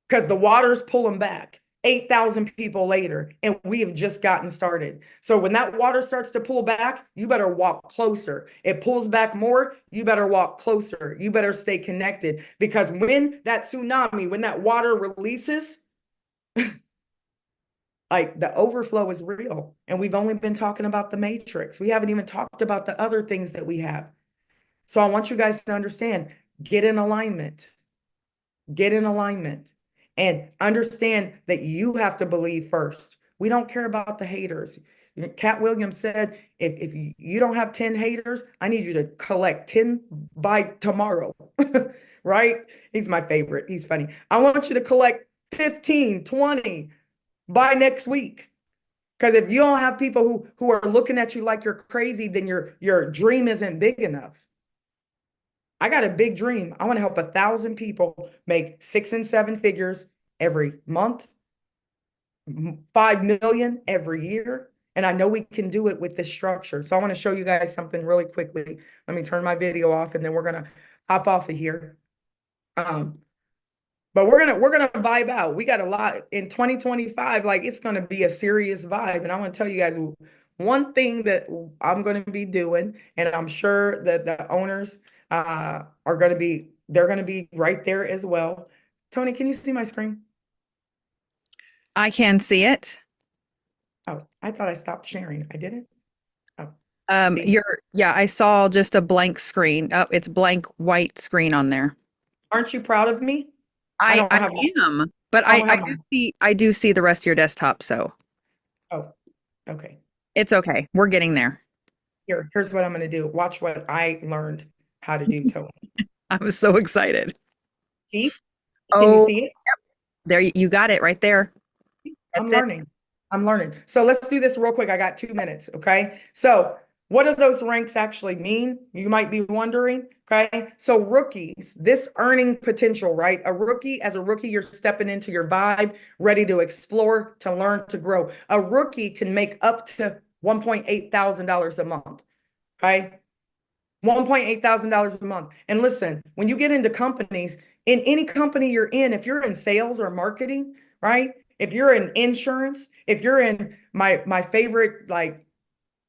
because the water's pulling back. 8,000 people later, and we have just gotten started. So when that water starts to pull back, you better walk closer. It pulls back more, you better walk closer. You better stay connected because when that tsunami, when that water releases, like the overflow is real. And we've only been talking about the matrix. We haven't even talked about the other things that we have. So I want you guys to understand, get in alignment. Get in alignment. And understand that you have to believe first. We don't care about the haters. Cat Williams said, if you don't have 10 haters, I need you to collect 10 by tomorrow. right? He's my favorite. He's funny. I want you to collect 15, 20 by next week. Because if you don't have people who are looking at you like you're crazy, then your dream isn't big enough. I got a big dream. I want to help 1,000 people make 6 and 7 figures every month, 5 million every year. And I know we can do it with this structure. So I want to show you guys something really quickly. Let me turn my video off and then we're going to hop off of here. But we're gonna vibe out. We got a lot in 2025, like it's gonna be a serious vibe. And I want to tell you guys one thing that I'm gonna be doing, and I'm sure that the owners are they're gonna be right there as well. Tony, can you see my screen? I can see it. Oh, I thought I stopped sharing. I didn't. Oh, see? Yeah, I saw just a blank screen. Oh, it's blank white screen on there. Aren't you proud of me? I don't have am, but I don't I have I do see the rest of your desktop, so Oh, okay. it's okay. We're getting there. Here's what I'm gonna do. Watch what I learned how to do, Tony. I'm so excited. See? Can you Oh, see it? there you got it right there. I'm That's it. learning. I'm learning. So let's do this real quick. I got 2 minutes. Okay. So what do those ranks actually mean? You might be wondering. Okay. So rookies, this earning potential, right? As a rookie, you're stepping into your vibe, ready to explore, to learn, to grow. A rookie can make up to $1.8 thousand a month. Okay. $1.8 thousand a month. And listen, when you get into companies, in any company you're in, if you're in sales or marketing, right? If you're in insurance, if you're in my favorite, like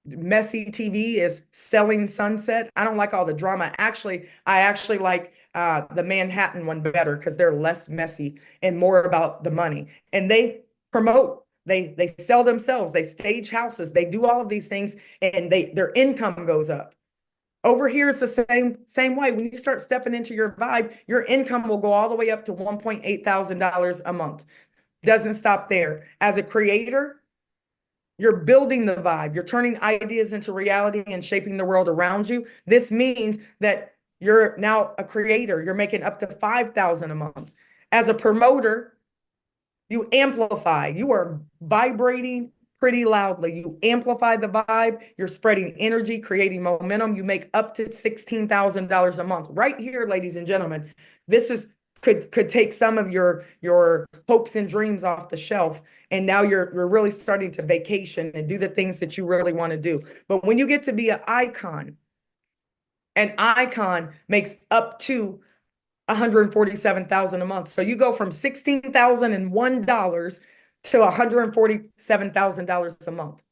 messy TV is Selling Sunset. I don't like all the drama. I actually like the Manhattan one better because they're less messy and more about the money. And they promote, they sell themselves, they stage houses, they do all of these things, and their income goes up. Over here, it's the same way. When you start stepping into your vibe, your income will go all the way up to $1.8 thousand a month. Doesn't stop there. As a creator, you're building the vibe. You're turning ideas into reality and shaping the world around you. This means that you're now a creator. You're making up to $5,000 a month. As a promoter, you amplify. You are vibrating pretty loudly. You amplify the vibe. You're spreading energy, creating momentum. You make up to $16,000 a month. Right here, ladies and gentlemen, this could take some of your hopes and dreams off the shelf. And now you're really starting to vacation and do the things that you really want to do. But when you get to be an icon makes up to $147,000 a month. So you go from $16,001 to $147,000 a month.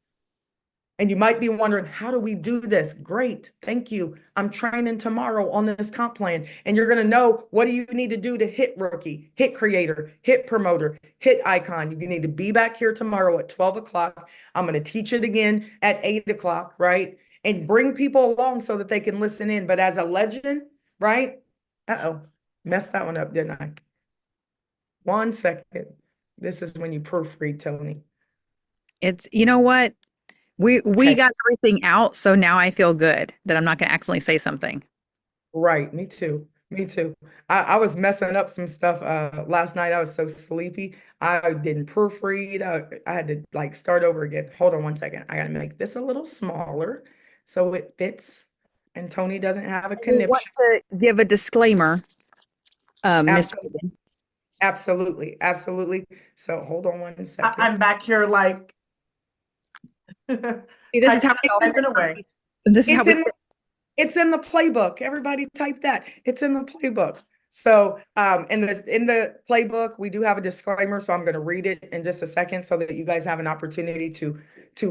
And you might be wondering, how do we do this? Great. Thank you. I'm training tomorrow on this comp plan. And you're going to know, what do you need to do to hit rookie, hit creator, hit promoter, hit icon? You need to be back here tomorrow at 12 o'clock. I'm going to teach it again at 8 o'clock, right? And bring people along so that they can listen in. But as a legend, right? Uh-oh, messed that one up, didn't I? 1 second. This is when you proofread, Tony. It's, you know what? We Okay. got everything out, so now I feel good that I'm not going to accidentally say something. Right, me too. Me too. I was messing up some stuff last night. I was so sleepy. I didn't proofread. I had to like start over again. Hold on 1 second. I gotta make this a little smaller so it fits and Tony doesn't have a We conniption. want to give a disclaimer, Miss Absolutely. Megan. Absolutely. Absolutely. So hold on 1 second. I'm back here like. See, this is how type it away. this is how It's in the playbook. Everybody type that. It's in the playbook. So in the playbook, we do have a disclaimer. So I'm going to read it in just a second so that you guys have an opportunity to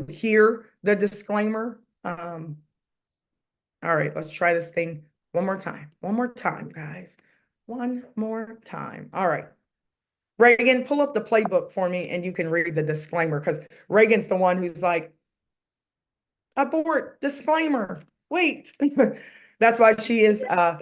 hear the disclaimer. All right, let's try this thing one more time. One more time, guys. One more time. All right. Reagan, pull up the playbook for me and you can read the disclaimer because Reagan's the one who's like, abort, disclaimer, wait. That's why she is, our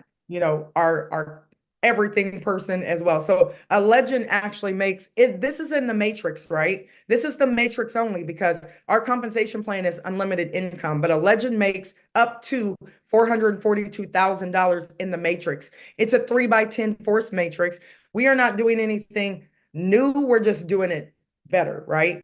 everything person as well. So a legend actually makes it. This is in the matrix, right? This is the matrix only because our compensation plan is unlimited income, but a legend makes up to $442,000 in the matrix. It's a 3x10 force matrix. We are not doing anything new. We're just doing it better, right?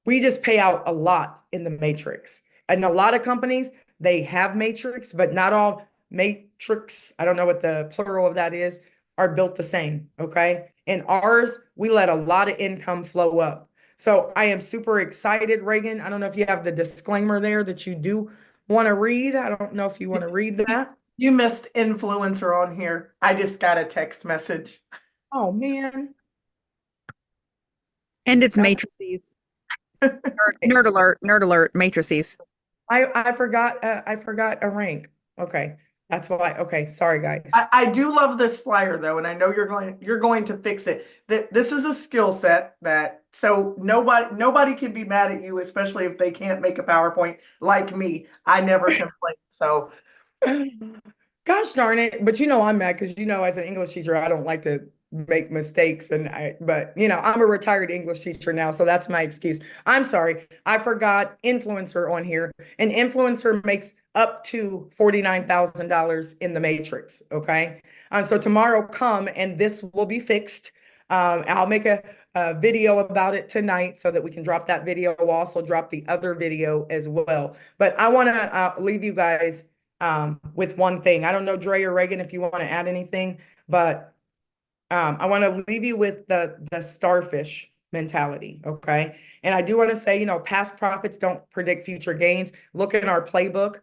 We just pay out a lot in the matrix. And a lot of companies, they have matrix, but not all matrix, I don't know what the plural of that is, are built the same. Okay. And ours, we let a lot of income flow up. So I am super excited, Reagan. I don't know if you have the disclaimer there that you do want to read. I don't know if you want to read that. You missed influencer on here. I just got a text message. Oh, man. And it's That's- matrices. Nerd alert, matrices. I forgot a rank. Okay. That's why. Okay. Sorry, guys. I do love this flyer though, and I know you're going to fix it. This is a skill set that so nobody can be mad at you, especially if they can't make a PowerPoint like me. I never complain. So Gosh darn it. But I'm mad because as an English teacher, I don't like to make mistakes. But I'm a retired English teacher now, so that's my excuse. I'm sorry. I forgot influencer on here. An influencer makes up to $49,000 in the matrix. Okay. So tomorrow come and this will be fixed. I'll make a video about it tonight so that we can drop that video. We'll also drop the other video as well. But I want to leave you guys with one thing. I don't know, Dre or Reagan, if you want to add anything, but I want to leave you with the starfish mentality. Okay. And I do want to say, past profits don't predict future gains. Look in our playbook.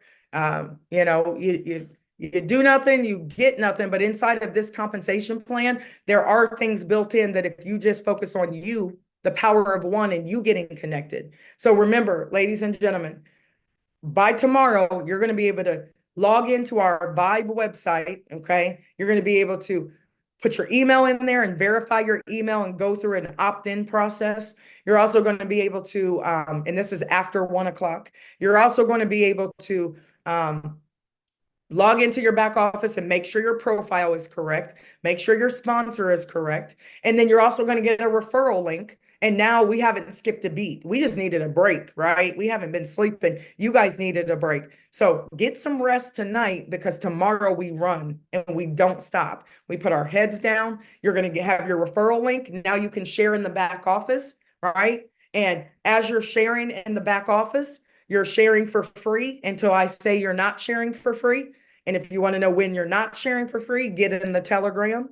You do nothing, you get nothing. But inside of this compensation plan, there are things built in that if you just focus on you, the power of one and you getting connected. So remember, ladies and gentlemen, by tomorrow, you're going to be able to log into our Vibe website. Okay. You're going to be able to put your email in there and verify your email and go through an opt-in process. You're also going to be able to, and this is after 1 o'clock, you're also going to be able to log into your back office and make sure your profile is correct. Make sure your sponsor is correct. And then you're also going to get a referral link. And now we haven't skipped a beat. We just needed a break, right? We haven't been sleeping. You guys needed a break. So get some rest tonight because tomorrow we run and we don't stop. We put our heads down. You're going to have your referral link. Now you can share in the back office, right? And as you're sharing in the back office, you're sharing for free until I say you're not sharing for free. And if you want to know when you're not sharing for free, get it in the Telegram,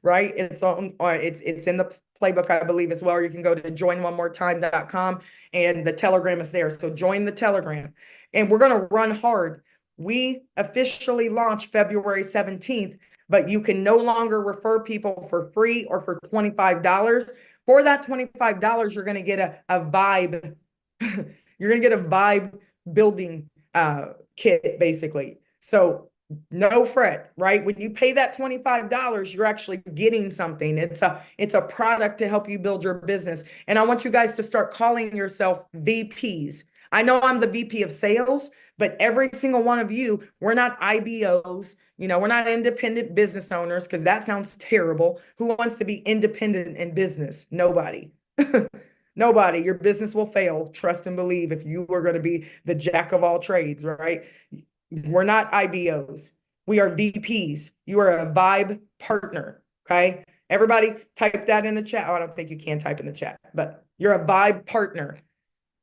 right? It's in the playbook, I believe, as well. Or you can go to joinonemoretime.com and the Telegram is there. So join the Telegram. And we're going to run hard. We officially launch February 17th, but you can no longer refer people for free or for $25. For that $25, you're going to get a vibe. You're going to get a vibe building kit, basically. So no fret, right? When you pay that $25, you're actually getting something. It's a product to help you build your business. And I want you guys to start calling yourself VPs. I know I'm the VP of sales, but every single one of you, we're not IBOs. We're not independent business owners because that sounds terrible. Who wants to be independent in business? Nobody. Nobody. Your business will fail. Trust and believe if you are going to be the jack of all trades, right? We're not IBOs. We are VPs. You are a Vibe partner. Okay. Everybody type that in the chat. Oh, I don't think you can type in the chat, but you're a Vibe partner.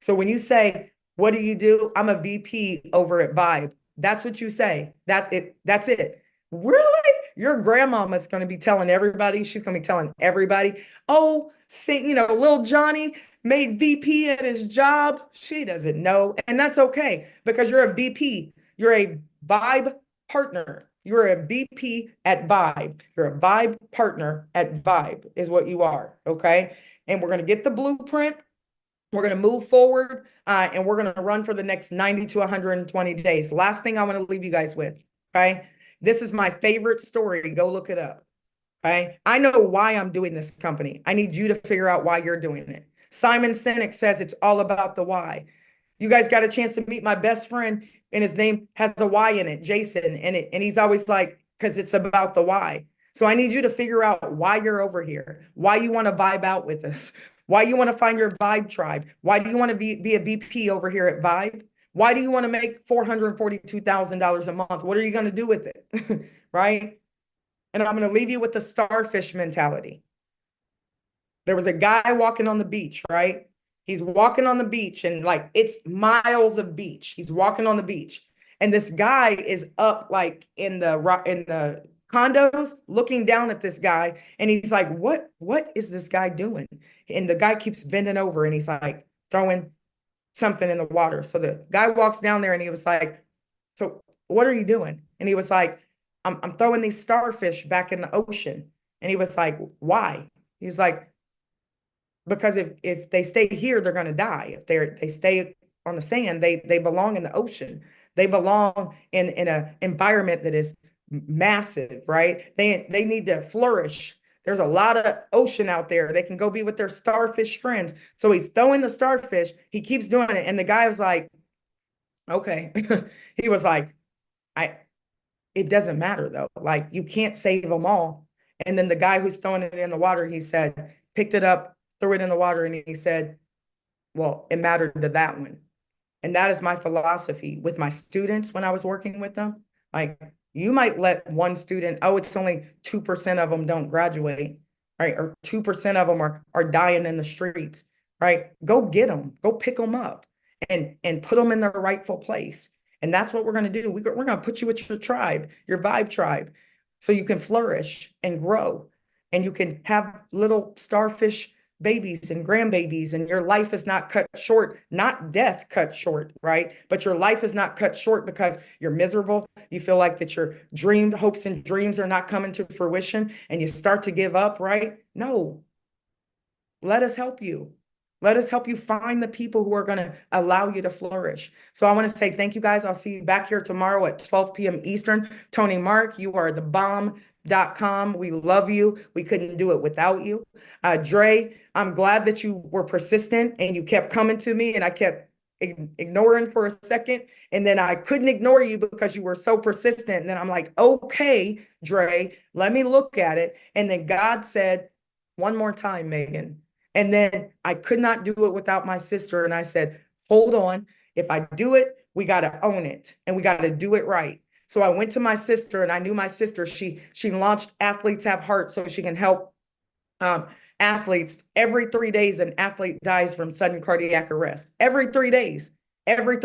So when you say, what do you do? I'm a VP over at Vibe. That's what you say. That's it. Really? Your grandmama's going to be telling everybody. She's going to be telling everybody, oh, little Johnny made VP at his job. She doesn't know. And that's okay because you're a VP. You're a Vibe partner. You're a VP at Vibe. You're a Vibe partner at Vibe is what you are, okay? And we're going to get the blueprint. We're going to move forward, and we're going to run for the next 90 to 120 days. Last thing I want to leave you guys with, okay? This is my favorite story. Go look it up, okay? I know why I'm doing this company. I need you to figure out why you're doing it. Simon Sinek says it's all about the why. You guys got a chance to meet my best friend, and his name has a Y in it, Jason, and he's always like, because it's about the why. So I need you to figure out why you're over here, why you want to vibe out with us, why you want to find your vibe tribe, why do you want to be a VP over here at Vibe? Why do you want to make $442,000 a month? What are you going to do with it? Right? And I'm going to leave you with the starfish mentality. There was a guy walking on the beach, right? He's walking on the beach and like it's miles of beach. He's walking on the beach. And this guy is up like in the condos looking down at this guy. And he's like, what is this guy doing? And the guy keeps bending over and he's like throwing something in the water. So the guy walks down there and he was like, so what are you doing? And he was like, I'm throwing these starfish back in the ocean. And he was like, why? He's like, because if they stay here, they're going to die. If they stay on the sand, they belong in the ocean. They belong in an environment that is massive, right? They need to flourish. There's a lot of ocean out there. They can go be with their starfish friends. So he's throwing the starfish. He keeps doing it. And the guy was like, okay. He was like, it doesn't matter though. Like you can't save them all. And then the guy who's throwing it in the water, he said, picked it up, threw it in the water. And he said, well, it mattered to that one. And that is my philosophy with my students when I was working with them. Like you might let one student, oh, it's only 2% of them don't graduate, right? Or 2% of them are dying in the streets, right? Go get them, go pick them up and put them in their rightful place. And that's what we're going to do. We're going to put you with your tribe, your vibe tribe, so you can flourish and grow and you can have little starfish babies and grandbabies, and your life is not cut short, not death cut short, right? But your life is not cut short because you're miserable. You feel like that your hopes and dreams are not coming to fruition and you start to give up, right? No, let us help you. Let us help you find the people who are going to allow you to flourish. So I want to say thank you guys. I'll see you back here tomorrow at 12 p.m. Eastern. Tony Mark, you are the bomb.com. We love you. We couldn't do it without you. Dre, I'm glad that you were persistent and you kept coming to me and I kept ignoring for a second. And then I couldn't ignore you because you were so persistent. And then I'm like, okay, Dre, let me look at it. And then God said, one more time, Megan. And then I could not do it without my sister. And I said, hold on. If I do it, we got to own it and we got to do it right. So I went to my sister and I knew my sister, she launched Athletes Have Heart so she can help athletes. Every 3 days, an athlete dies from sudden cardiac arrest. Every 3 days. And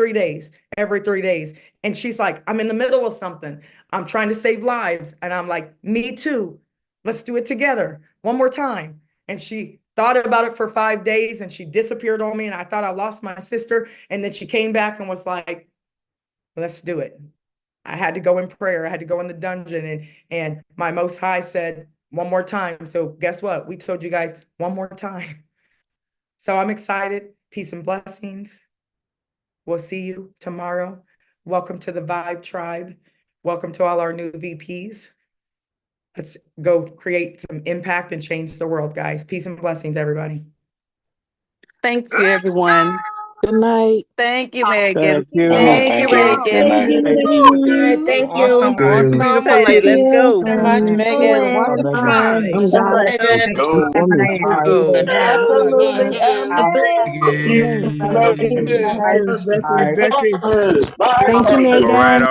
she's like, I'm in the middle of something. I'm trying to save lives. And I'm like, me too. Let's do it together. One more time. And she thought about it for 5 days and she disappeared on me. And I thought I lost my sister. And then she came back and was like, let's do it. I had to go in prayer. I had to go in the dungeon and my Most High said, one more time. So guess what? We told you guys one more time. So I'm excited. Peace and blessings. We'll see you tomorrow. Welcome to the Vibe Tribe. Welcome to all our new VPs. Let's go create some impact and change the world, guys. Peace and blessings, everybody. Thank you, everyone. Good night. Thank you, Megan. Thank you. Thank you, Megan. Good. Thank you. Awesome. Beautiful Thank ladies. you. Let's go. Very much, Megan. One Try. I'm glad Let's go. Absolutely. Absolutely. Thank you, All right. Megan. Right on.